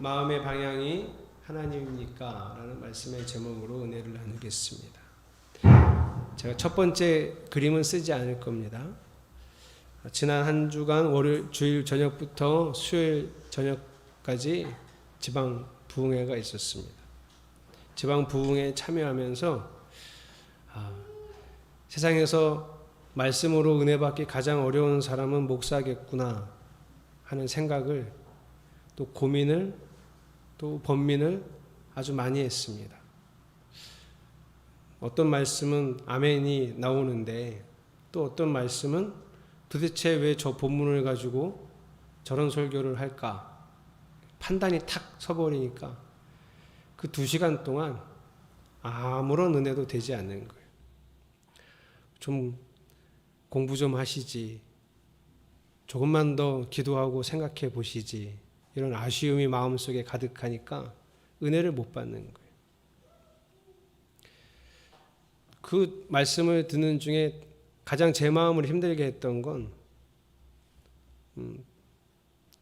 마음의 방향이 하나님입니까? 라는 말씀의 제목으로 은혜를 나누겠습니다. 제가 첫 번째 그림은 쓰지 않을 겁니다. 지난 한 주간 월요일 주일 저녁부터 수요일 저녁까지 지방 부흥회가 있었습니다. 지방 부흥회에 참여하면서 세상에서 말씀으로 은혜 받기 가장 어려운 사람은 목사겠구나 하는 생각을, 또 고민을, 또 번민을 아주 많이 했습니다. 어떤 말씀은 아멘이 나오는데, 또 어떤 말씀은 도대체 왜 저 본문을 가지고 저런 설교를 할까? 판단이 탁 서버리니까 그 2시간 동안 아무런 은혜도 되지 않는 거예요. 좀 공부 좀 하시지, 조금만 더 기도하고 생각해 보시지, 이런 아쉬움이 마음속에 가득하니까 은혜를 못 받는 거예요. 그 말씀을 듣는 중에 가장 제 마음을 힘들게 했던 건,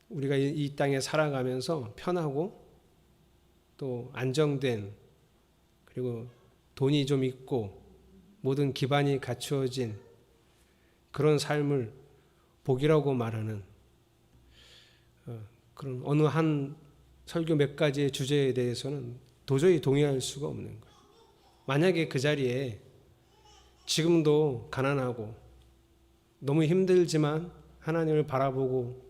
우리가 이 땅에 살아가면서 편하고 또 안정된, 그리고 돈이 좀 있고 모든 기반이 갖추어진 그런 삶을 복이라고 말하는 그런 어느 한 설교 몇 가지의 주제에 대해서는 도저히 동의할 수가 없는 거예요. 만약에 그 자리에 지금도 가난하고 너무 힘들지만 하나님을 바라보고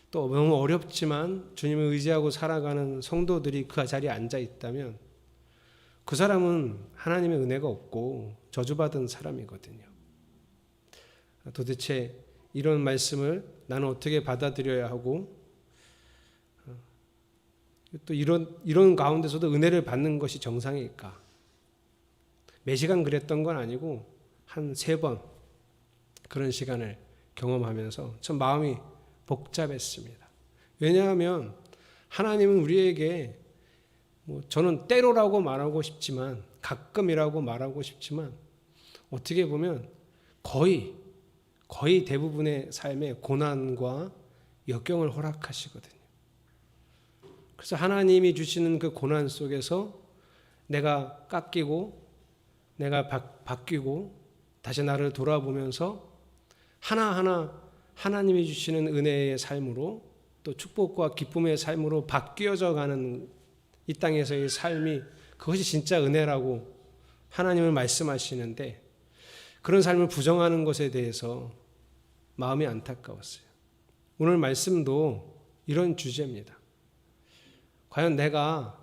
또 너무 어렵지만 주님을 의지하고 살아가는 성도들이 그 자리에 앉아 있다면 그 사람은 하나님의 은혜가 없고 저주받은 사람이거든요. 도대체 이런 말씀을 나는 어떻게 받아들여야 하고, 또 이런 가운데서도 은혜를 받는 것이 정상일까? 매 시간 그랬던 건 아니고 한 3번 그런 시간을 경험하면서 참 마음이 복잡했습니다. 왜냐하면 하나님은 우리에게 저는 때로라고 말하고 싶지만, 가끔이라고 말하고 싶지만, 어떻게 보면 거의 대부분의 삶에 고난과 역경을 허락하시거든요. 그래서 하나님이 주시는 그 고난 속에서 내가 깎이고 내가 바뀌고 다시 나를 돌아보면서 하나하나 하나님이 주시는 은혜의 삶으로, 또 축복과 기쁨의 삶으로 바뀌어져 가는 이 땅에서의 삶이, 그것이 진짜 은혜라고 하나님을 말씀하시는데, 그런 삶을 부정하는 것에 대해서 마음이 안타까웠어요. 오늘 말씀도 이런 주제입니다. 과연 내가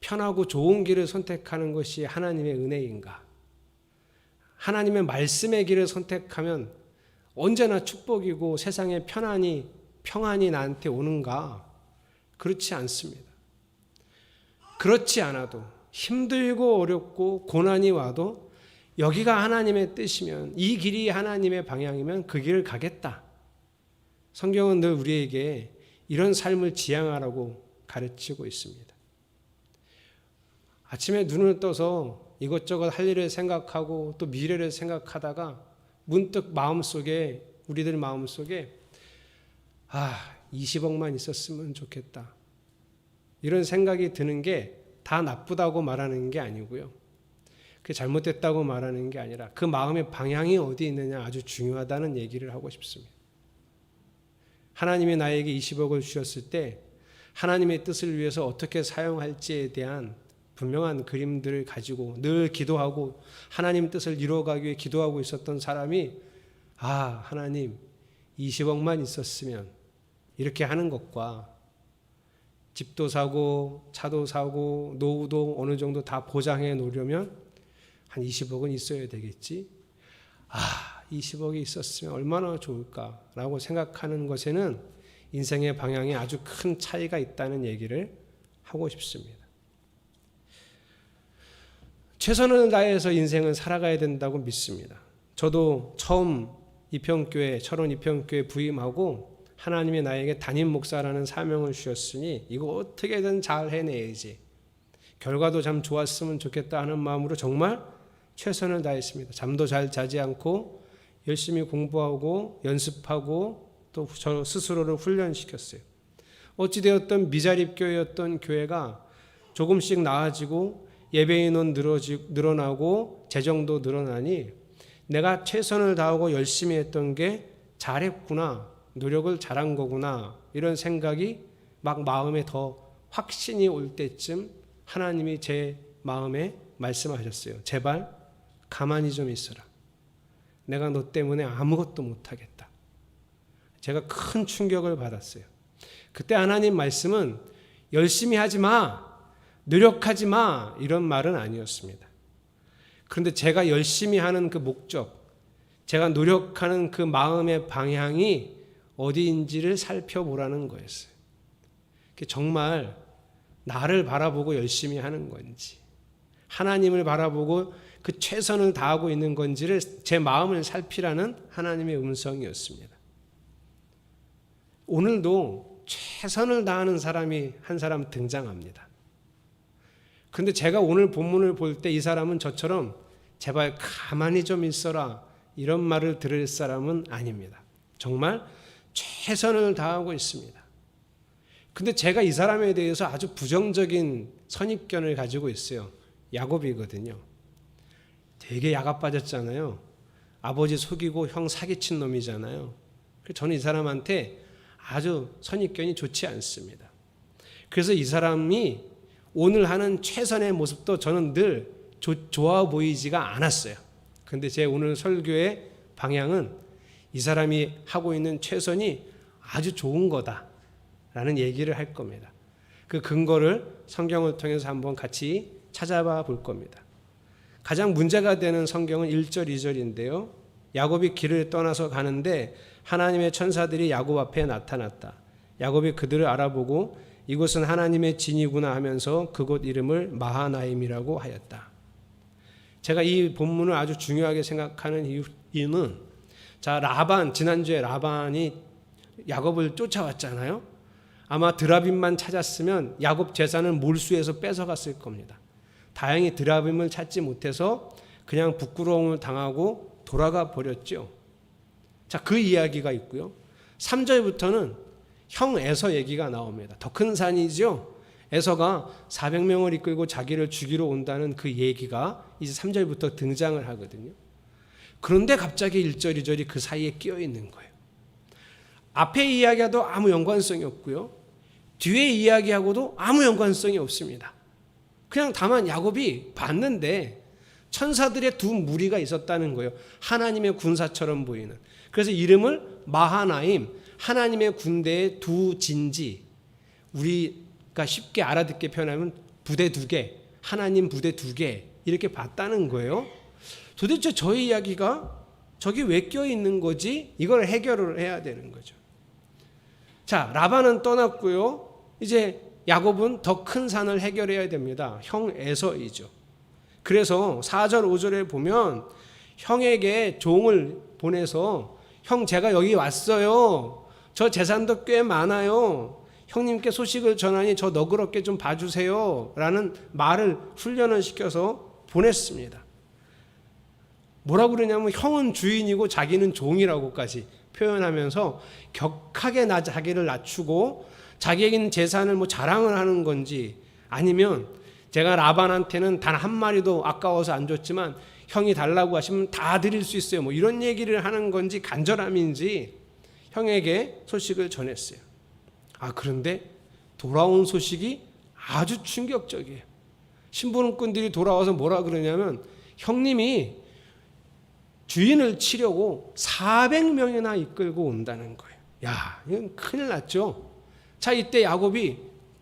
편하고 좋은 길을 선택하는 것이 하나님의 은혜인가? 하나님의 말씀의 길을 선택하면 언제나 축복이고 세상에 평안이 나한테 오는가? 그렇지 않습니다. 그렇지 않아도, 힘들고 어렵고 고난이 와도 여기가 하나님의 뜻이면, 이 길이 하나님의 방향이면 그 길을 가겠다. 성경은 늘 우리에게 이런 삶을 지향하라고 가르치고 있습니다. 아침에 눈을 떠서 이것저것 할 일을 생각하고 또 미래를 생각하다가 문득 우리들 마음속에 20억만 있었으면 좋겠다, 이런 생각이 드는 게 다 나쁘다고 말하는 게 아니고요, 그게 잘못됐다고 말하는 게 아니라 그 마음의 방향이 어디 있느냐 아주 중요하다는 얘기를 하고 싶습니다. 하나님이 나에게 20억을 주셨을 때 하나님의 뜻을 위해서 어떻게 사용할지에 대한 분명한 그림들을 가지고 늘 기도하고 하나님 뜻을 이루어가기 위해 기도하고 있었던 사람이, 하나님 20억만 있었으면, 이렇게 하는 것과 집도 사고 차도 사고 노후도 어느 정도 다 보장해 놓으려면 한 20억은 있어야 되겠지, 20억이 있었으면 얼마나 좋을까라고 생각하는 것에는 인생의 방향에 아주 큰 차이가 있다는 얘기를 하고 싶습니다. 최선을 다해서 인생을 살아가야 된다고 믿습니다. 저도 처음 철원 이평교회 부임하고 하나님이 나에게 담임 목사라는 사명을 주셨으니 이거 어떻게든 잘 해내야지, 결과도 참 좋았으면 좋겠다 하는 마음으로 정말 최선을 다했습니다. 잠도 잘 자지 않고 열심히 공부하고 연습하고 또 저 스스로를 훈련시켰어요. 어찌되었던 미자립 교회였던 교회가 조금씩 나아지고 예배인원 늘어나고 재정도 늘어나니 내가 최선을 다하고 열심히 했던 게 잘했구나, 노력을 잘한 거구나, 이런 생각이 막 마음에 더 확신이 올 때쯤 하나님이 제 마음에 말씀하셨어요. 제발 가만히 좀 있어라. 내가 너 때문에 아무것도 못하겠다. 제가 큰 충격을 받았어요. 그때 하나님 말씀은 열심히 하지 마, 노력하지 마, 이런 말은 아니었습니다. 그런데 제가 열심히 하는 그 목적, 제가 노력하는 그 마음의 방향이 어디인지를 살펴보라는 거였어요. 정말 나를 바라보고 열심히 하는 건지, 하나님을 바라보고 그 최선을 다하고 있는 건지를 제 마음을 살피라는 하나님의 음성이었습니다. 오늘도 최선을 다하는 사람이 한 사람 등장합니다. 그런데 제가 오늘 본문을 볼 때 이 사람은 저처럼 제발 가만히 좀 있어라, 이런 말을 들을 사람은 아닙니다. 정말 최선을 다하고 있습니다. 근데 제가 이 사람에 대해서 아주 부정적인 선입견을 가지고 있어요. 야곱이거든요. 되게 야가 빠졌잖아요. 아버지 속이고 형 사기친 놈이잖아요. 저는 이 사람한테 아주 선입견이 좋지 않습니다. 그래서 이 사람이 오늘 하는 최선의 모습도 저는 늘 좋아 보이지가 않았어요. 그런데 제 오늘 설교의 방향은 이 사람이 하고 있는 최선이 아주 좋은 거다라는 얘기를 할 겁니다. 그 근거를 성경을 통해서 한번 같이 찾아봐 볼 겁니다. 가장 문제가 되는 성경은 1절, 2절인데요. 야곱이 길을 떠나서 가는데 하나님의 천사들이 야곱 앞에 나타났다. 야곱이 그들을 알아보고 이곳은 하나님의 진이구나 하면서 그곳 이름을 마하나임이라고 하였다. 제가 이 본문을 아주 중요하게 생각하는 이유는, 자, 지난주에 라반이 야곱을 쫓아왔잖아요. 아마 드라빔만 찾았으면 야곱 재산을 몰수해서 뺏어갔을 겁니다. 다행히 드라빔을 찾지 못해서 그냥 부끄러움을 당하고 돌아가 버렸죠. 자, 그 이야기가 있고요. 3절부터는 형 에서 얘기가 나옵니다. 더 큰 산이죠. 에서가 400명을 이끌고 자기를 죽이러 온다는 그 얘기가 이제 3절부터 등장을 하거든요. 그런데 갑자기 1절, 2절이 그 사이에 끼어 있는 거예요. 앞에 이야기와도 아무 연관성이 없고요. 뒤에 이야기하고도 아무 연관성이 없습니다. 그냥 다만 야곱이 봤는데 천사들의 두 무리가 있었다는 거예요. 하나님의 군사처럼 보이는. 그래서 이름을 마하나임, 하나님의 군대의 두 진지, 우리가 쉽게 알아듣게 표현하면 부대 두 개, 하나님 부대 두 개, 이렇게 봤다는 거예요. 도대체 저희 이야기가 저기 왜 껴있는 거지? 이걸 해결을 해야 되는 거죠. 자, 라반은 떠났고요. 이제 야곱은 더 큰 산을 해결해야 됩니다. 형 에서이죠. 그래서 4절 5절에 보면 형에게 종을 보내서 형 제가 여기 왔어요. 저 재산도 꽤 많아요. 형님께 소식을 전하니 저 너그럽게 좀 봐주세요. 라는 말을 훈련을 시켜서 보냈습니다. 뭐라고 그러냐면 형은 주인이고 자기는 종이라고까지 표현하면서 격하게 자기를 낮추고 자기에게는 재산을 자랑을 하는 건지, 아니면 제가 라반한테는 단 한 마리도 아까워서 안 줬지만 형이 달라고 하시면 다 드릴 수 있어요. 이런 얘기를 하는 건지 간절함인지 형에게 소식을 전했어요. 그런데 돌아온 소식이 아주 충격적이에요. 심부름꾼들이 돌아와서 뭐라 그러냐면 형님이 주인을 치려고 400명이나 이끌고 온다는 거예요. 야, 이건 큰일 났죠. 자, 이때 야곱이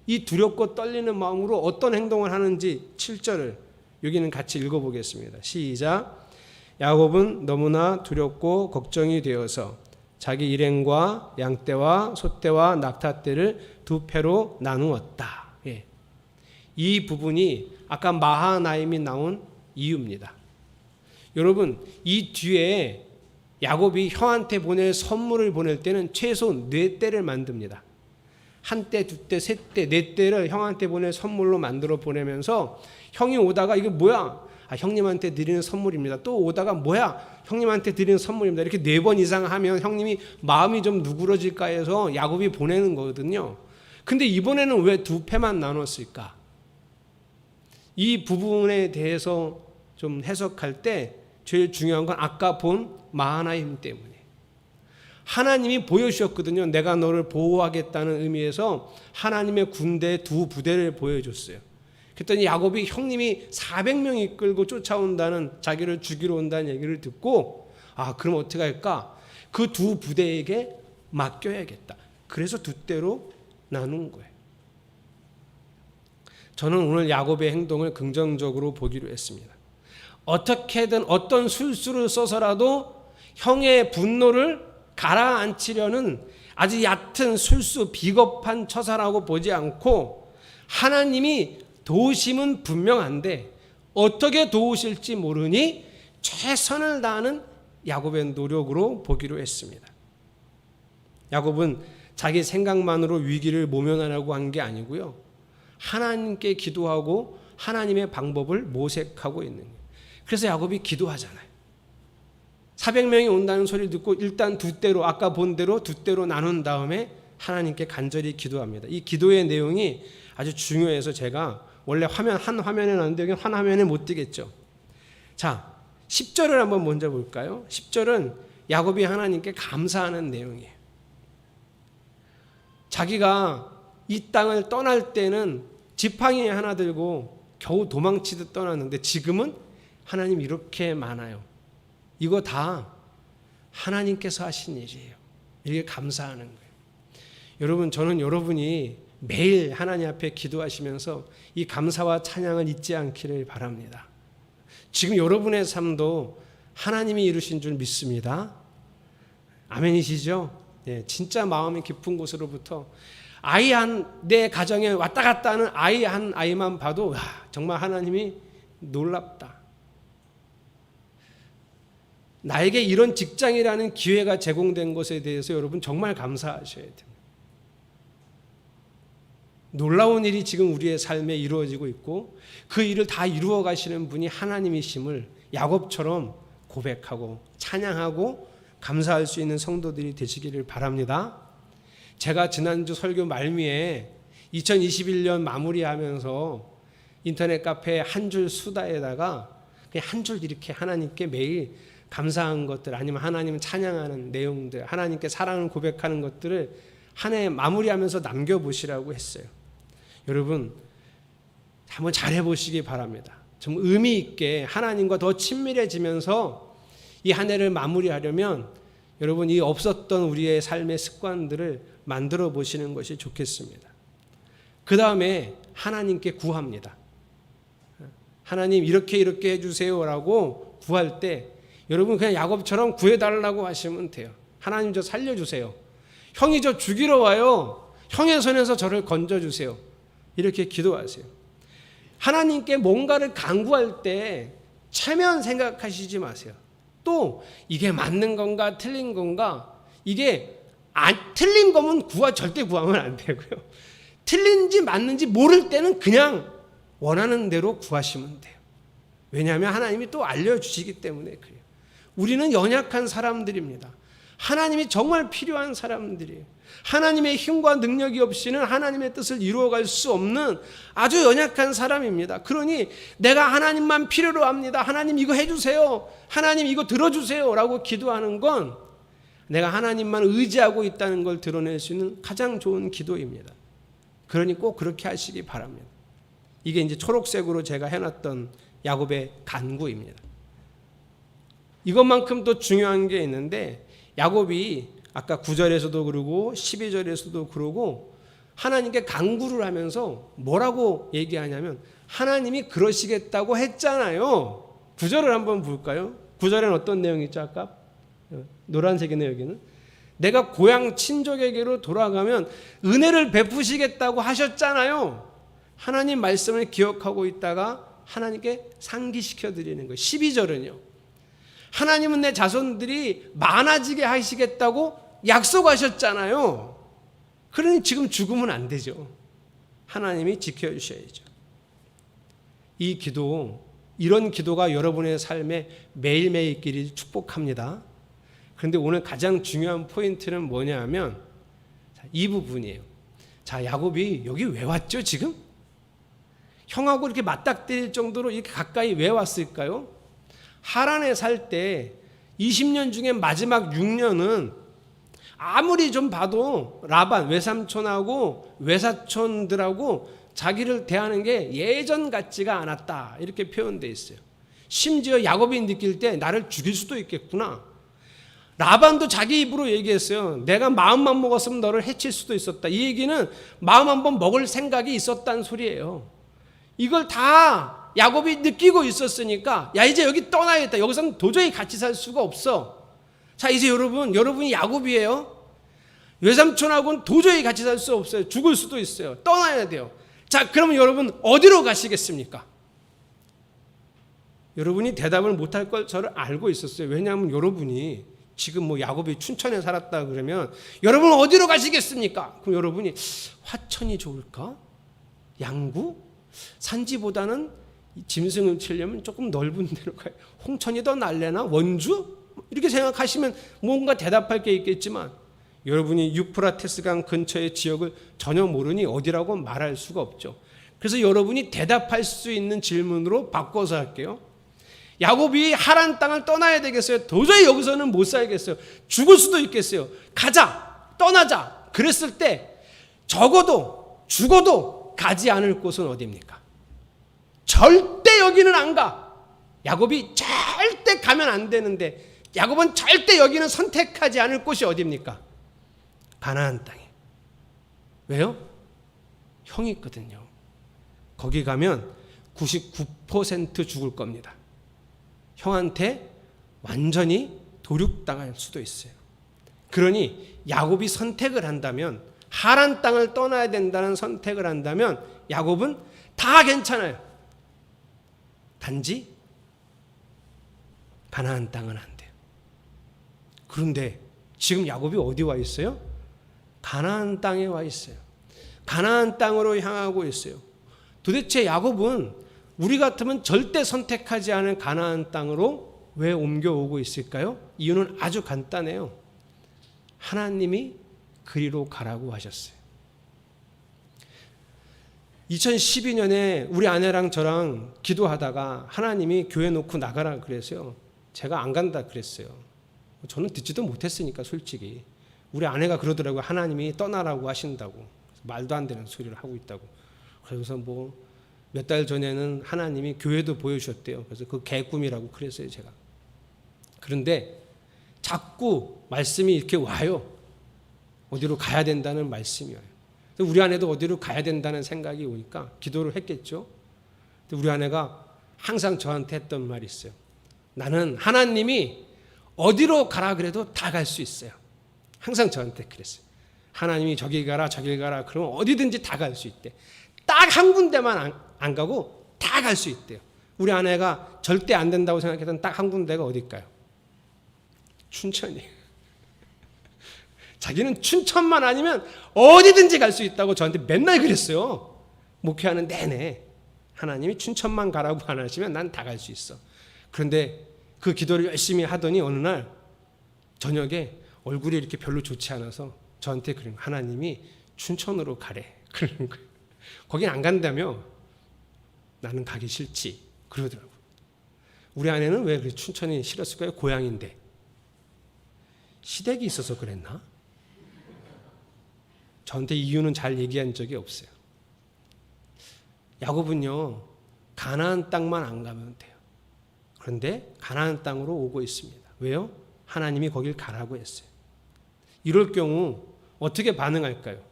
이 두렵고 떨리는 마음으로 어떤 행동을 하는지 7절을 여기는 같이 읽어보겠습니다. 시작. 야곱은 너무나 두렵고 걱정이 되어서 자기 일행과 양떼와 소떼와 낙타떼를 두 패로 나누었다. 예. 이 부분이 아까 마하나임이 나온 이유입니다. 여러분, 이 뒤에 야곱이 형한테 보낼 선물을 보낼 때는 최소 4떼를 만듭니다. 한 떼, 두 떼, 세 떼, 네 떼를 형한테 보낼 선물로 만들어 보내면서 형이 오다가 이게 뭐야? 형님한테 드리는 선물입니다. 또 오다가 뭐야? 형님한테 드리는 선물입니다. 이렇게 4번 이상 하면 형님이 마음이 좀 누그러질까 해서 야곱이 보내는 거거든요. 근데 이번에는 왜 두 패만 나눴을까? 이 부분에 대해서 좀 해석할 때 제일 중요한 건 아까 본 마하나임 때문에 하나님이 보여주셨거든요. 내가 너를 보호하겠다는 의미에서 하나님의 군대 두 부대를 보여줬어요. 그랬더니 야곱이 형님이 400명 이끌고 쫓아온다는, 자기를 죽이러 온다는 얘기를 듣고 그럼 어떻게 할까? 그 두 부대에게 맡겨야겠다. 그래서 두 대로 나눈 거예요. 저는 오늘 야곱의 행동을 긍정적으로 보기로 했습니다. 어떻게든 어떤 술수를 써서라도 형의 분노를 가라앉히려는 아주 얕은 술수, 비겁한 처사라고 보지 않고 하나님이 도우심은 분명한데 어떻게 도우실지 모르니 최선을 다하는 야곱의 노력으로 보기로 했습니다. 야곱은 자기 생각만으로 위기를 모면하려고 한 게 아니고요. 하나님께 기도하고 하나님의 방법을 모색하고 있는 거예요. 그래서 야곱이 기도하잖아요. 400명이 온다는 소리를 듣고 일단 두 대로, 아까 본 대로 두 대로 나눈 다음에 하나님께 간절히 기도합니다. 이 기도의 내용이 아주 중요해서 제가 원래 한 화면에 놨는데 여기 한 화면에 못 띄겠죠. 자, 10절을 한번 먼저 볼까요? 10절은 야곱이 하나님께 감사하는 내용이에요. 자기가 이 땅을 떠날 때는 지팡이 하나 들고 겨우 도망치듯 떠났는데 지금은 하나님 이렇게 많아요. 이거 다 하나님께서 하신 일이에요. 이게 감사하는 거예요. 여러분, 저는 여러분이 매일 하나님 앞에 기도하시면서 이 감사와 찬양을 잊지 않기를 바랍니다. 지금 여러분의 삶도 하나님이 이루신 줄 믿습니다. 아멘이시죠? 예, 진짜 마음이 깊은 곳으로부터 내 가정에 왔다 갔다 하는 한 아이만 봐도 정말 하나님이 놀랍다. 나에게 이런 직장이라는 기회가 제공된 것에 대해서 여러분 정말 감사하셔야 됩니다. 놀라운 일이 지금 우리의 삶에 이루어지고 있고 그 일을 다 이루어 가시는 분이 하나님이심을 야곱처럼 고백하고 찬양하고 감사할 수 있는 성도들이 되시기를 바랍니다. 제가 지난주 설교 말미에 2021년 마무리하면서 인터넷 카페 한 줄 수다에다가 그냥 한 줄 이렇게 하나님께 매일 감사한 것들 아니면 하나님 찬양하는 내용들, 하나님께 사랑을 고백하는 것들을 한 해 마무리하면서 남겨보시라고 했어요. 여러분 한번 잘해보시기 바랍니다. 좀 의미 있게 하나님과 더 친밀해지면서 이 한 해를 마무리하려면 여러분 이 없었던 우리의 삶의 습관들을 만들어 보시는 것이 좋겠습니다. 그 다음에 하나님께 구합니다. 하나님 이렇게 해주세요라고 구할 때 여러분 그냥 야곱처럼 구해달라고 하시면 돼요. 하나님 저 살려주세요. 형이 저 죽이러 와요. 형의 손에서 저를 건져주세요. 이렇게 기도하세요. 하나님께 뭔가를 간구할 때 체면 생각하시지 마세요. 또 이게 맞는 건가 틀린 건가, 이게 틀린 거면 절대 구하면 안 되고요. 틀린지 맞는지 모를 때는 그냥 원하는 대로 구하시면 돼요. 왜냐하면 하나님이 또 알려주시기 때문에 그래요. 우리는 연약한 사람들입니다. 하나님이 정말 필요한 사람들이에요. 하나님의 힘과 능력이 없이는 하나님의 뜻을 이루어갈 수 없는 아주 연약한 사람입니다. 그러니 내가 하나님만 필요로 합니다. 하나님 이거 해주세요. 하나님 이거 들어주세요. 라고 기도하는 건 내가 하나님만 의지하고 있다는 걸 드러낼 수 있는 가장 좋은 기도입니다. 그러니 꼭 그렇게 하시기 바랍니다. 이게 이제 초록색으로 제가 해놨던 야곱의 간구입니다. 이것만큼 또 중요한 게 있는데 야곱이 아까 9절에서도 그러고 12절에서도 그러고 하나님께 간구를 하면서 뭐라고 얘기하냐면 하나님이 그러시겠다고 했잖아요. 9절을 한번 볼까요? 9절에는 어떤 내용이 있죠? 아까 노란색이네요. 여기는 내가 고향 친족에게로 돌아가면 은혜를 베푸시겠다고 하셨잖아요. 하나님 말씀을 기억하고 있다가 하나님께 상기시켜 드리는 거예요. 12절은요. 하나님은 내 자손들이 많아지게 하시겠다고 약속하셨잖아요. 그러니 지금 죽으면 안 되죠. 하나님이 지켜주셔야죠. 이 기도, 이런 기도가 여러분의 삶에 매일매일 있기를 축복합니다. 그런데 오늘 가장 중요한 포인트는 뭐냐 하면 이 부분이에요. 자, 야곱이 여기 왜 왔죠, 지금? 형하고 이렇게 맞닥뜨릴 정도로 이렇게 가까이 왜 왔을까요? 하란에 살 때 20년 중에 마지막 6년은 아무리 좀 봐도 라반 외삼촌하고 외사촌들하고 자기를 대하는 게 예전 같지가 않았다, 이렇게 표현되어 있어요. 심지어 야곱이 느낄 때 나를 죽일 수도 있겠구나. 라반도 자기 입으로 얘기했어요. 내가 마음만 먹었으면 너를 해칠 수도 있었다. 이 얘기는 마음 한번 먹을 생각이 있었다는 소리예요. 이걸 다 야곱이 느끼고 있었으니까 야, 이제 여기 떠나야겠다. 여기서는 도저히 같이 살 수가 없어. 자, 이제 여러분이 야곱이에요. 외삼촌하고는 도저히 같이 살 수 없어요. 죽을 수도 있어요. 떠나야 돼요. 자, 그러면 여러분 어디로 가시겠습니까? 여러분이 대답을 못할 걸 저를 알고 있었어요. 왜냐하면 여러분이 지금 뭐 야곱이 춘천에 살았다 그러면 여러분 어디로 가시겠습니까? 그럼 여러분이 화천이 좋을까? 양구? 산지보다는 짐승을 치려면 조금 넓은 데로 가요. 홍천이 더 날래나? 원주? 이렇게 생각하시면 뭔가 대답할 게 있겠지만 여러분이 유프라테스강 근처의 지역을 전혀 모르니 어디라고 말할 수가 없죠. 그래서 여러분이 대답할 수 있는 질문으로 바꿔서 할게요. 야곱이 하란 땅을 떠나야 되겠어요? 도저히 여기서는 못 살겠어요. 죽을 수도 있겠어요. 가자, 떠나자. 그랬을 때 적어도 죽어도 가지 않을 곳은 어디입니까? 절대 여기는 안 가. 야곱이 절대 가면 안 되는데 야곱은 절대 여기는 선택하지 않을 곳이 어디입니까? 가나안 땅에. 왜요? 형이 있거든요. 거기 가면 99% 죽을 겁니다. 형한테 완전히 도륙당할 수도 있어요. 그러니 야곱이 선택을 한다면, 하란 땅을 떠나야 된다는 선택을 한다면 야곱은 다 괜찮아요. 단지 가나안 땅은 안 돼요. 그런데 지금 야곱이 어디 와 있어요? 가나안 땅에 와 있어요. 가나안 땅으로 향하고 있어요. 도대체 야곱은 우리 같으면 절대 선택하지 않은 가나안 땅으로 왜 옮겨오고 있을까요? 이유는 아주 간단해요. 하나님이 그리로 가라고 하셨어요. 2012년에 우리 아내랑 저랑 기도하다가 하나님이 교회 놓고 나가라 그래서요. 제가 안 간다 그랬어요. 저는 듣지도 못했으니까 솔직히. 우리 아내가 그러더라고요. 하나님이 떠나라고 하신다고. 말도 안 되는 소리를 하고 있다고. 그래서 뭐 몇 달 전에는 하나님이 교회도 보여주셨대요. 그래서 그 개꿈이라고 그랬어요, 제가. 그런데 자꾸 말씀이 이렇게 와요. 어디로 가야 된다는 말씀이 와요. 우리 아내도 어디로 가야 된다는 생각이 오니까 기도를 했겠죠. 우리 아내가 항상 저한테 했던 말이 있어요. 나는 하나님이 어디로 가라 그래도 다 갈 수 있어요. 항상 저한테 그랬어요. 하나님이 저기 가라 저길 가라 그러면 어디든지 다 갈 수 있대. 딱 한 군데만 안 가고 다 갈 수 있대요. 우리 아내가 절대 안 된다고 생각했던 딱 한 군데가 어딜까요? 춘천이에요. 자기는 춘천만 아니면 어디든지 갈 수 있다고 저한테 맨날 그랬어요. 목회하는 내내. 하나님이 춘천만 가라고 안 하시면 난 다 갈 수 있어. 그런데 그 기도를 열심히 하더니 어느 날 저녁에 얼굴이 이렇게 별로 좋지 않아서 저한테 그래요. 하나님이 춘천으로 가래. 그러는 거예요. 거긴 안 간다며. 나는 가기 싫지. 그러더라고요. 우리 아내는 왜 춘천이 싫었을까요? 고향인데. 시댁이 있어서 그랬나? 저한테 이유는 잘 얘기한 적이 없어요. 야곱은요, 가나안 땅만 안 가면 돼요. 그런데 가나안 땅으로 오고 있습니다. 왜요? 하나님이 거길 가라고 했어요. 이럴 경우 어떻게 반응할까요?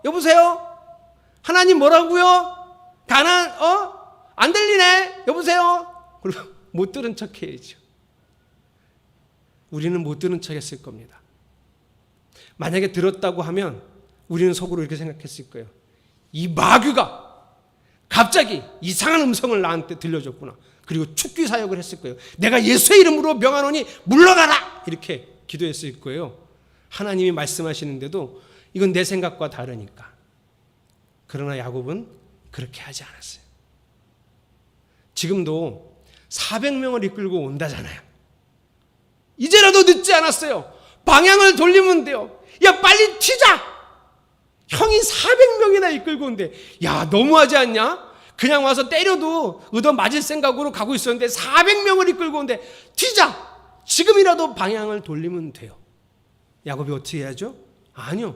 여보세요? 하나님 뭐라고요? 가나안 안 들리네? 여보세요? 그리고 못 들은 척 해야죠. 우리는 못 들은 척 했을 겁니다. 만약에 들었다고 하면 우리는 속으로 이렇게 생각했을 거예요. 이 마귀가 갑자기 이상한 음성을 나한테 들려줬구나. 그리고 축기 사역을 했을 거예요. 내가 예수의 이름으로 명하노니 물러가라! 이렇게 기도했을 거예요. 하나님이 말씀하시는데도 이건 내 생각과 다르니까. 그러나 야곱은 그렇게 하지 않았어요. 지금도 400명을 이끌고 온다잖아요. 이제라도 늦지 않았어요. 방향을 돌리면 돼요. 야, 빨리 튀자! 형이 400명이나 이끌고 온대. 야, 너무하지 않냐? 그냥 와서 때려도 얻어 맞을 생각으로 가고 있었는데 400명을 이끌고 온대. 튀자! 지금이라도 방향을 돌리면 돼요. 야곱이 어떻게 해야죠? 아니요.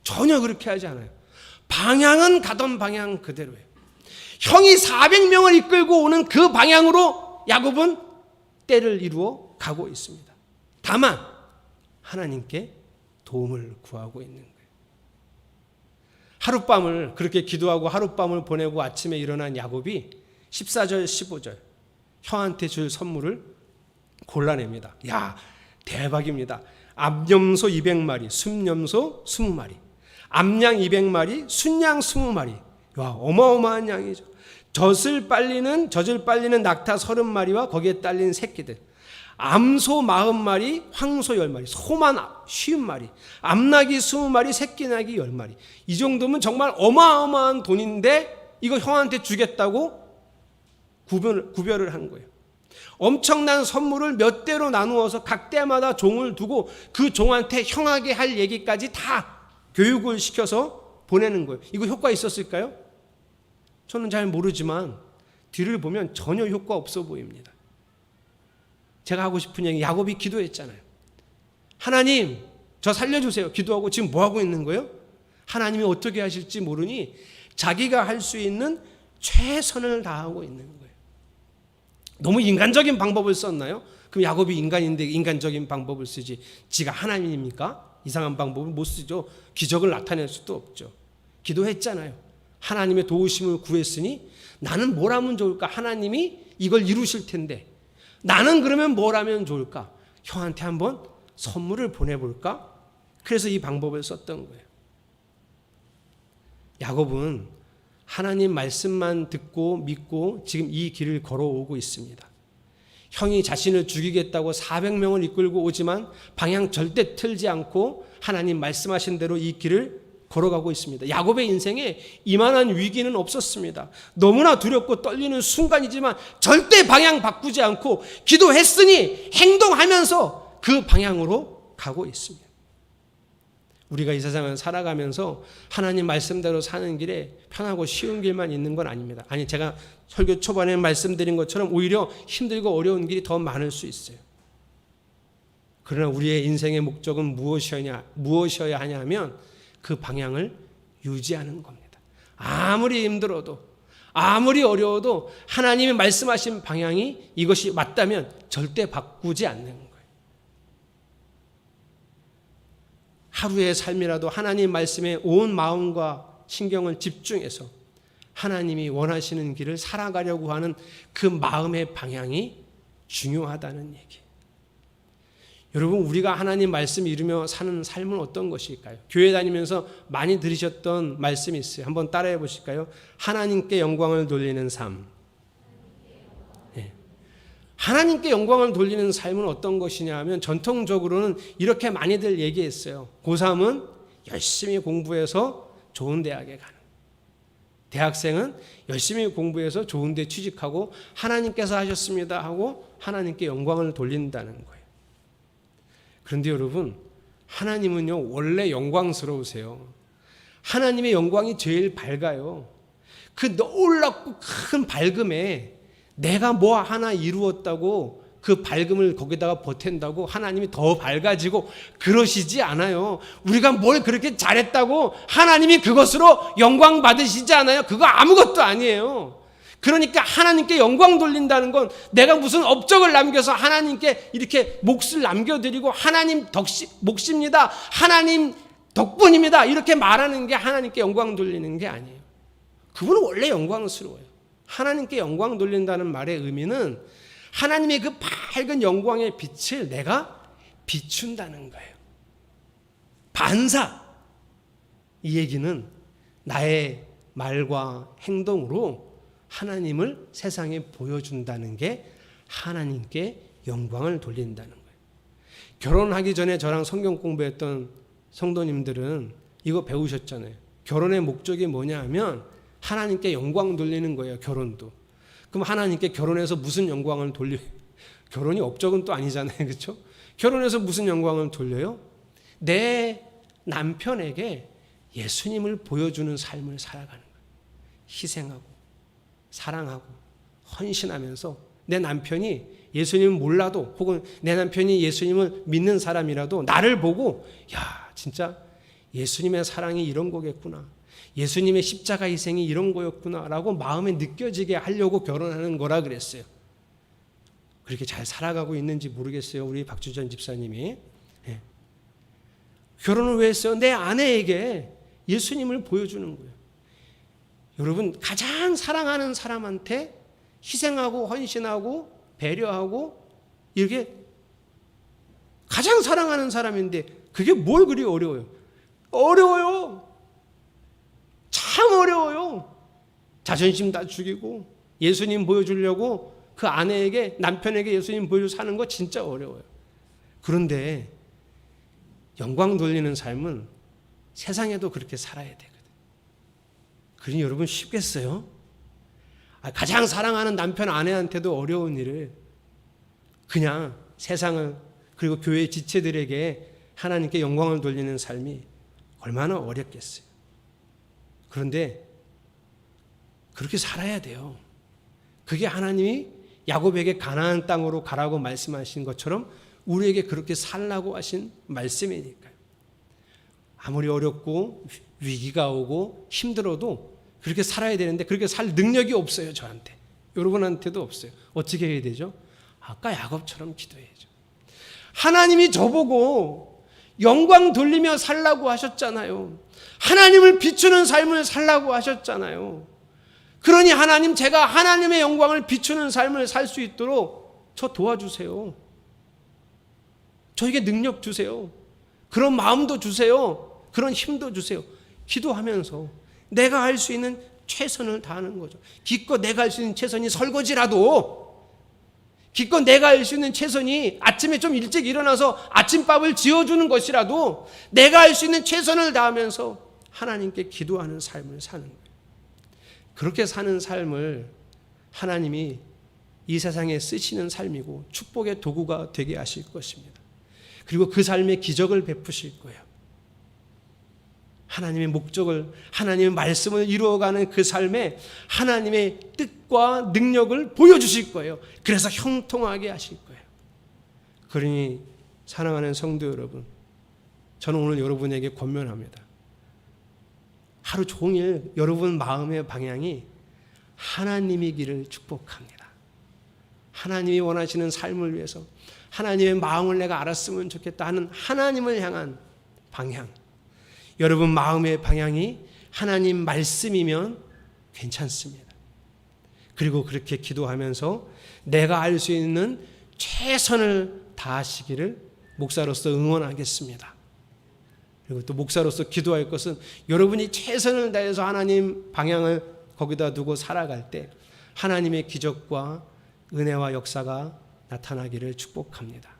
전혀 그렇게 하지 않아요. 방향은 가던 방향 그대로예요. 형이 400명을 이끌고 오는 그 방향으로 야곱은 때를 이루어 가고 있습니다. 다만 하나님께 도움을 구하고 있는 거예요. 하룻밤을 그렇게 기도하고 하룻밤을 보내고 아침에 일어난 야곱이 14절 15절 형한테 줄 선물을 골라냅니다. 야, 대박입니다. 암염소 200마리, 순염소 20마리, 암양 200마리, 순양 20마리. 와, 어마어마한 양이죠. 젖을 빨리는 낙타 30마리와 거기에 딸린 새끼들, 암소 40마리, 황소 10마리, 소만 50마리, 암나귀 20마리, 새끼나귀 10마리. 이 정도면 정말 어마어마한 돈인데 이거 형한테 주겠다고 구별을 한 거예요. 엄청난 선물을 몇 대로 나누어서 각 대마다 종을 두고 그 종한테 형하게 할 얘기까지 다 교육을 시켜서 보내는 거예요. 이거 효과 있었을까요? 저는 잘 모르지만 뒤를 보면 전혀 효과 없어 보입니다. 제가 하고 싶은 얘기, 야곱이 기도했잖아요. 하나님, 저 살려주세요. 기도하고 지금 뭐 하고 있는 거예요? 하나님이 어떻게 하실지 모르니 자기가 할 수 있는 최선을 다하고 있는 거예요. 너무 인간적인 방법을 썼나요? 그럼 야곱이 인간인데 인간적인 방법을 쓰지 지가 하나님입니까? 이상한 방법을 못 쓰죠. 기적을 나타낼 수도 없죠. 기도했잖아요. 하나님의 도우심을 구했으니 나는 뭘 하면 좋을까? 하나님이 이걸 이루실 텐데 나는 그러면 뭘 하면 좋을까? 형한테 한번 선물을 보내볼까? 그래서 이 방법을 썼던 거예요. 야곱은 하나님 말씀만 듣고 믿고 지금 이 길을 걸어오고 있습니다. 형이 자신을 죽이겠다고 400명을 이끌고 오지만 방향 절대 틀지 않고 하나님 말씀하신 대로 이 길을 걸어가고 있습니다. 야곱의 인생에 이만한 위기는 없었습니다. 너무나 두렵고 떨리는 순간이지만 절대 방향 바꾸지 않고 기도했으니 행동하면서 그 방향으로 가고 있습니다. 우리가 이 세상을 살아가면서 하나님 말씀대로 사는 길에 편하고 쉬운 길만 있는 건 아닙니다. 아니, 제가 설교 초반에 말씀드린 것처럼 오히려 힘들고 어려운 길이 더 많을 수 있어요. 그러나 우리의 인생의 목적은 무엇이어야 하냐면 그 방향을 유지하는 겁니다. 아무리 힘들어도 아무리 어려워도 하나님이 말씀하신 방향이 이것이 맞다면 절대 바꾸지 않는 거예요. 하루의 삶이라도 하나님 말씀에 온 마음과 신경을 집중해서 하나님이 원하시는 길을 살아가려고 하는 그 마음의 방향이 중요하다는 얘기예요. 여러분, 우리가 하나님 말씀 이루며 사는 삶은 어떤 것일까요? 교회 다니면서 많이 들으셨던 말씀이 있어요. 한번 따라해 보실까요? 하나님께 영광을 돌리는 삶. 네. 하나님께 영광을 돌리는 삶은 어떤 것이냐 하면 전통적으로는 이렇게 많이들 얘기했어요. 고3은 열심히 공부해서 좋은 대학에 가는, 대학생은 열심히 공부해서 좋은 데 취직하고 하나님께서 하셨습니다 하고 하나님께 영광을 돌린다는 거예요. 그런데 여러분, 하나님은요 원래 영광스러우세요. 하나님의 영광이 제일 밝아요. 그 놀랍고 큰 밝음에 내가 뭐 하나 이루었다고 그 밝음을 거기다가 보탠다고 하나님이 더 밝아지고 그러시지 않아요. 우리가 뭘 그렇게 잘했다고 하나님이 그것으로 영광 받으시지 않아요. 그거 아무것도 아니에요. 그러니까 하나님께 영광 돌린다는 건 내가 무슨 업적을 남겨서 하나님께 이렇게 몫을 남겨드리고 하나님 몫입니다, 하나님 덕분입니다 이렇게 말하는 게 하나님께 영광 돌리는 게 아니에요. 그분은 원래 영광스러워요. 하나님께 영광 돌린다는 말의 의미는 하나님의 그 밝은 영광의 빛을 내가 비춘다는 거예요. 반사. 이 얘기는 나의 말과 행동으로 하나님을 세상에 보여준다는 게 하나님께 영광을 돌린다는 거예요. 결혼하기 전에 저랑 성경 공부했던 성도님들은 이거 배우셨잖아요. 결혼의 목적이 뭐냐 하면 하나님께 영광 돌리는 거예요. 결혼도. 그럼 하나님께 결혼해서 무슨 영광을 돌려요? 결혼이 업적은 또 아니잖아요. 그렇죠? 결혼해서 무슨 영광을 돌려요? 내 남편에게 예수님을 보여주는 삶을 살아가는 거예요. 희생하고 사랑하고 헌신하면서 내 남편이 예수님을 몰라도 혹은 내 남편이 예수님을 믿는 사람이라도 나를 보고 야 진짜 예수님의 사랑이 이런 거겠구나. 예수님의 십자가 희생이 이런 거였구나 라고 마음에 느껴지게 하려고 결혼하는 거라 그랬어요. 그렇게 잘 살아가고 있는지 모르겠어요. 우리 박주전 집사님이. 예. 결혼을 왜 했어요? 내 아내에게 예수님을 보여주는 거예요. 여러분 가장 사랑하는 사람한테 희생하고 헌신하고 배려하고 이렇게 가장 사랑하는 사람인데 그게 뭘 그리 어려워요? 어려워요. 참 어려워요. 자존심 다 죽이고 예수님 보여주려고 그 아내에게 남편에게 예수님 보여주고 사는 거 진짜 어려워요. 그런데 영광 돌리는 삶은 세상에도 그렇게 살아야 되거든요. 그러니 여러분 쉽겠어요? 가장 사랑하는 남편 아내한테도 어려운 일을 그냥 세상을 그리고 교회 지체들에게 하나님께 영광을 돌리는 삶이 얼마나 어렵겠어요. 그런데 그렇게 살아야 돼요. 그게 하나님이 야곱에게 가나안 땅으로 가라고 말씀하신 것처럼 우리에게 그렇게 살라고 하신 말씀이니까요. 아무리 어렵고 위기가 오고 힘들어도 그렇게 살아야 되는데 그렇게 살 능력이 없어요. 저한테. 여러분한테도 없어요. 어떻게 해야 되죠? 아까 야곱처럼 기도해야죠. 하나님이 저보고 영광 돌리며 살라고 하셨잖아요. 하나님을 비추는 삶을 살라고 하셨잖아요. 그러니 하나님 제가 하나님의 영광을 비추는 삶을 살 수 있도록 저 도와주세요. 저에게 능력 주세요. 그런 마음도 주세요. 그런 힘도 주세요. 기도하면서 내가 할 수 있는 최선을 다하는 거죠. 기껏 내가 할 수 있는 최선이 설거지라도 기껏 내가 할 수 있는 최선이 아침에 좀 일찍 일어나서 아침밥을 지어주는 것이라도 내가 할 수 있는 최선을 다하면서 하나님께 기도하는 삶을 사는 거예요. 그렇게 사는 삶을 하나님이 이 세상에 쓰시는 삶이고 축복의 도구가 되게 하실 것입니다. 그리고 그 삶에 기적을 베푸실 거예요. 하나님의 목적을 하나님의 말씀을 이루어가는 그 삶에 하나님의 뜻과 능력을 보여주실 거예요. 그래서 형통하게 하실 거예요. 그러니 사랑하는 성도 여러분, 저는 오늘 여러분에게 권면합니다. 하루 종일 여러분 마음의 방향이 하나님이기를 축복합니다. 하나님이 원하시는 삶을 위해서 하나님의 마음을 내가 알았으면 좋겠다 하는 하나님을 향한 방향, 여러분 마음의 방향이 하나님 말씀이면 괜찮습니다. 그리고 그렇게 기도하면서 내가 알 수 있는 최선을 다하시기를 목사로서 응원하겠습니다. 그리고 또 목사로서 기도할 것은 여러분이 최선을 다해서 하나님 방향을 거기다 두고 살아갈 때 하나님의 기적과 은혜와 역사가 나타나기를 축복합니다.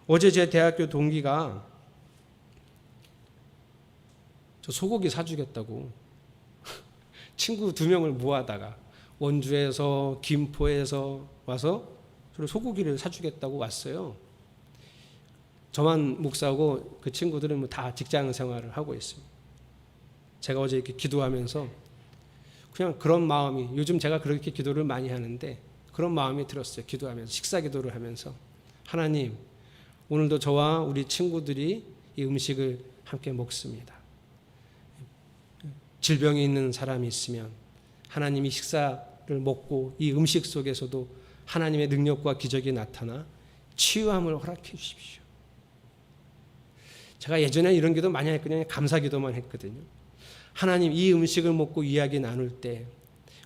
어제 제 대학교 동기가 저 소고기 사주겠다고 친구 2명을 모아다가 원주에서 김포에서 와서 소고기를 사주겠다고 왔어요. 저만 목사고 그 친구들은 다 직장 생활을 하고 있습니다. 제가 어제 이렇게 기도하면서 그냥 그런 마음이, 요즘 제가 그렇게 기도를 많이 하는데 그런 마음이 들었어요. 기도하면서, 식사 기도를 하면서, 하나님 오늘도 저와 우리 친구들이 이 음식을 함께 먹습니다. 질병이 있는 사람이 있으면 하나님이 식사를 먹고 이 음식 속에서도 하나님의 능력과 기적이 나타나 치유함을 허락해 주십시오. 제가 예전에 이런 기도 많이 했거든요. 감사 기도만 했거든요. 하나님, 이 음식을 먹고 이야기 나눌 때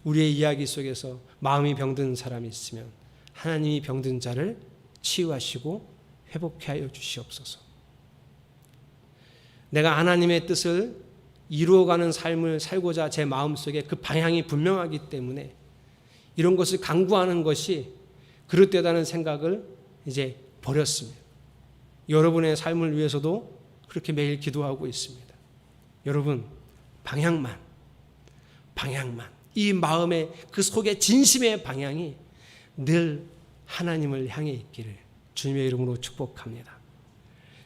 우리의 이야기 속에서 마음이 병든 사람이 있으면 하나님이 병든 자를 치유하시고 회복케 하여 주시옵소서. 내가 하나님의 뜻을 이루어가는 삶을 살고자 제 마음속에 그 방향이 분명하기 때문에 이런 것을 강구하는 것이 그릇되다는 생각을 이제 버렸습니다. 여러분의 삶을 위해서도 그렇게 매일 기도하고 있습니다. 여러분, 방향만 이 마음의 그 속의 진심의 방향이 늘 하나님을 향해 있기를 주님의 이름으로 축복합니다.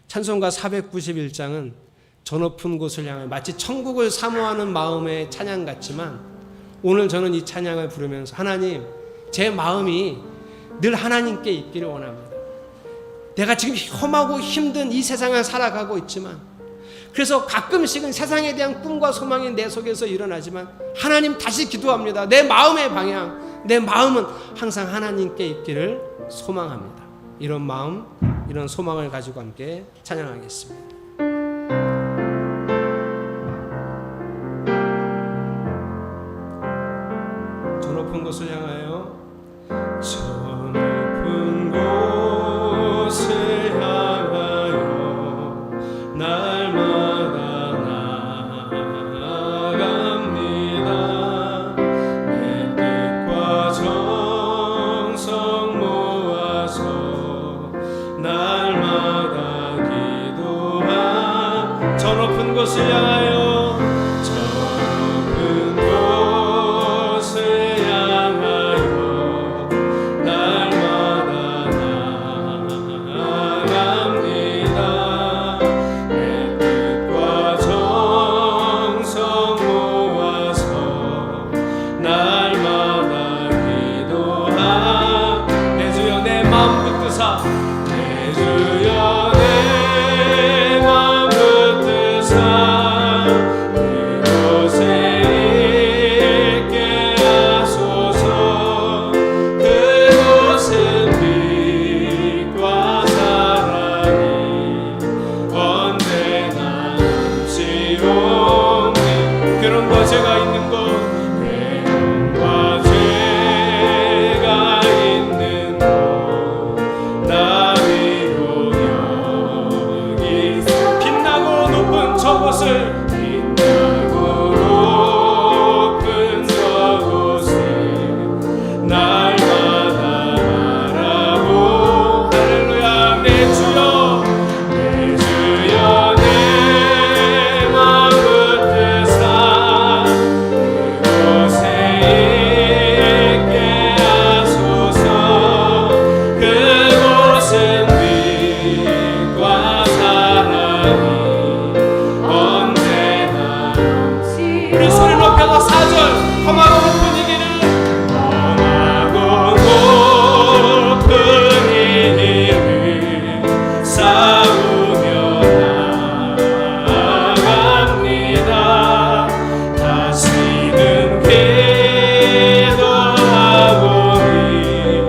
찬송가 491장은 저 높은 곳을 향해 마치 천국을 사모하는 마음의 찬양 같지만, 오늘 저는 이 찬양을 부르면서 하나님, 제 마음이 늘 하나님께 있기를 원합니다. 내가 지금 험하고 힘든 이 세상을 살아가고 있지만, 그래서 가끔씩은 세상에 대한 꿈과 소망이 내 속에서 일어나지만 하나님 다시 기도합니다. 내 마음의 방향, 내 마음은 항상 하나님께 있기를 소망합니다. 이런 마음, 이런 소망을 가지고 함께 찬양하겠습니다. 저 높은 곳을 향하여, 저 높은 곳을 향하여 날마다 나아갑니다. 내 뜻과 정성 모아서 날마다 기도하. 저 높은 곳을 향하여, 저 높은 곳을 향하여 날마다 나아갑니다. 내 뜻과 정성 모아서 날마다 기도하. 내 주여 내 마음 붙드사, 내 주여 내 마음 붙드사 그곳에 있게 하소서. 그곳은 빛과 사랑이 언제나 넘치옵니. 괴로움과 죄가 있는 곳, 괴로움과 죄가 있는 곳 나비로 여기 빛나고 높은 저곳을, 빛나고 높은 저곳을 날마다 바라보. 할렐루야. 내 주여, 내 주여 내 마음 붙드사 그곳에 있게 하소서. 그곳은 빛과 사랑이 언제나. 우리 소리 높여서 4절, 험하고 높은 이 길을, 험하고 높은 이 길을 싸우며 나아갑니다. 다시금 기도하오니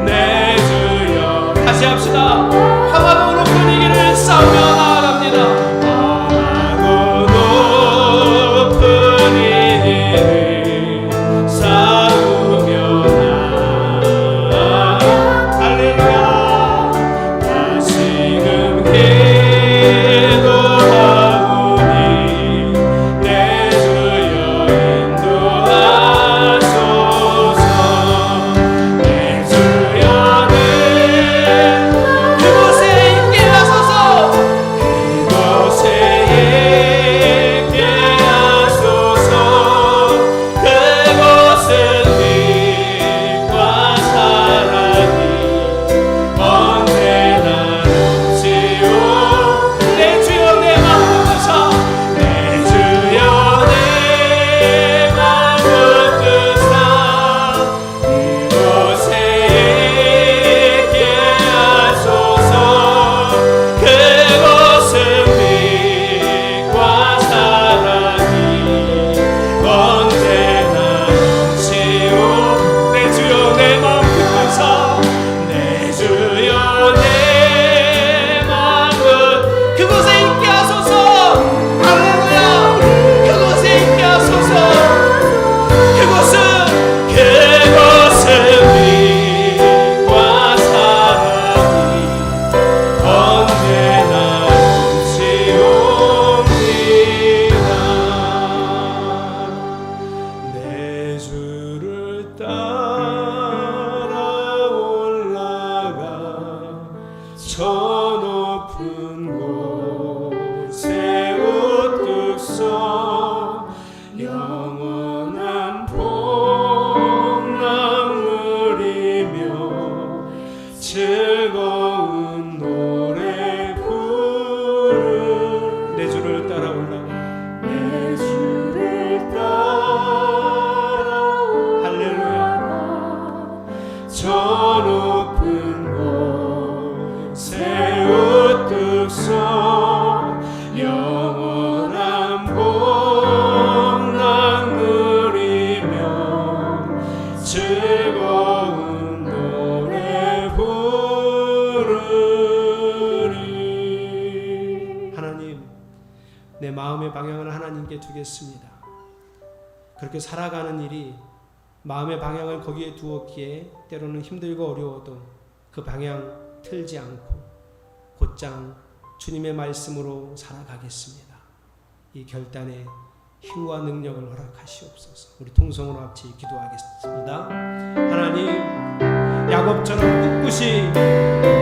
내 주여. 다시 합시다. 험하고 높은 이 길을 싸우며 나아갑니다. 험하고 높은 이 길을 방향을 하나님께 두겠습니다. 그렇게 살아가는 일이 마음의 방향을 거기에 두었기에 때로는 힘들고 어려워도 그 방향 틀지 않고 곧장 주님의 말씀으로 살아가겠습니다. 이 결단에 힘과 능력을 허락하시옵소서. 우리 통성으로 합치 기도하겠습니다. 하나님, 야곱처럼 꿋꿋이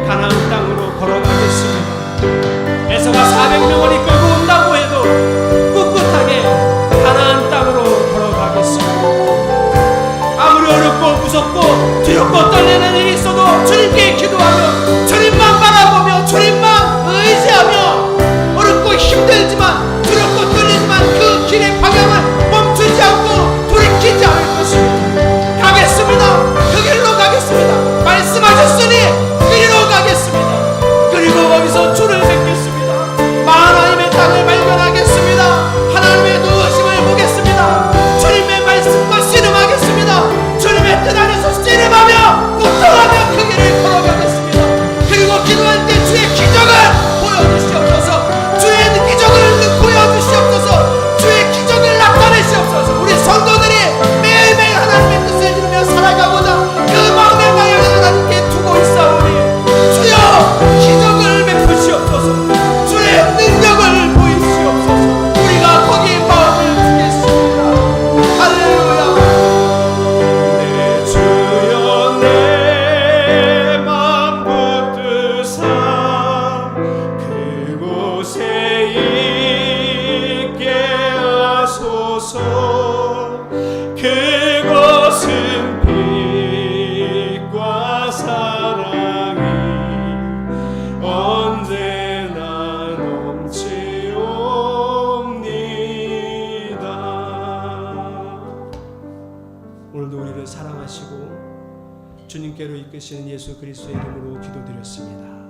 가나안 땅으로 걸어가겠습니다. 에서가 400명을 이끌고 온다고 해도 꿋꿋하게 가나안 땅으로 걸어가겠습니다. 아무리 어렵고 무섭고 두렵고 떨리는 일이 있어도 주님께 기도하며 주님만 바라보며 주님만 의지하며 어렵고 힘들지만 두렵고 떨리지만 그 길의 방향을 멈추지 않고 돌이키지 않을 것입니다. 가겠습니다. 그 길로 가겠습니다. 말씀하셨으니 그 길로 가겠습니다. 그리고 거기서 주를 뵙겠습니다. 하나님의 땅을 발견하겠습니다. 하나님의 도우심을 보겠습니다. 주님의 말씀과 씨름하겠습니다. 주님의 뜻 안에서 씨름하며 고통하며 그 길을 걸어가겠습니다. 그리고 기도할 때 주의 기적을 보여주시옵소서. 주의 기적을 보여주시옵소서. 주의 기적을 나타내시옵소서. 우리 성도들이 매일매일 하나님의 뜻을 이루며 살아가고자 그 마음의 방향을 하나님께 두고 있사오니 주여 기적을 베푸시옵소서. 주의 능력을 보이시옵소서. 우리가 거기 마음을 두겠습니다. 할렐루야. 내 주여 내 맘 붙드사 그곳에 있게 하소서. 그곳은 빛과 사랑이 언제나 넘치옵니다. 오늘도 우리를 사랑하시고 주님께로 이끄시는 예수 그리스도의 이름으로 기도드렸습니다.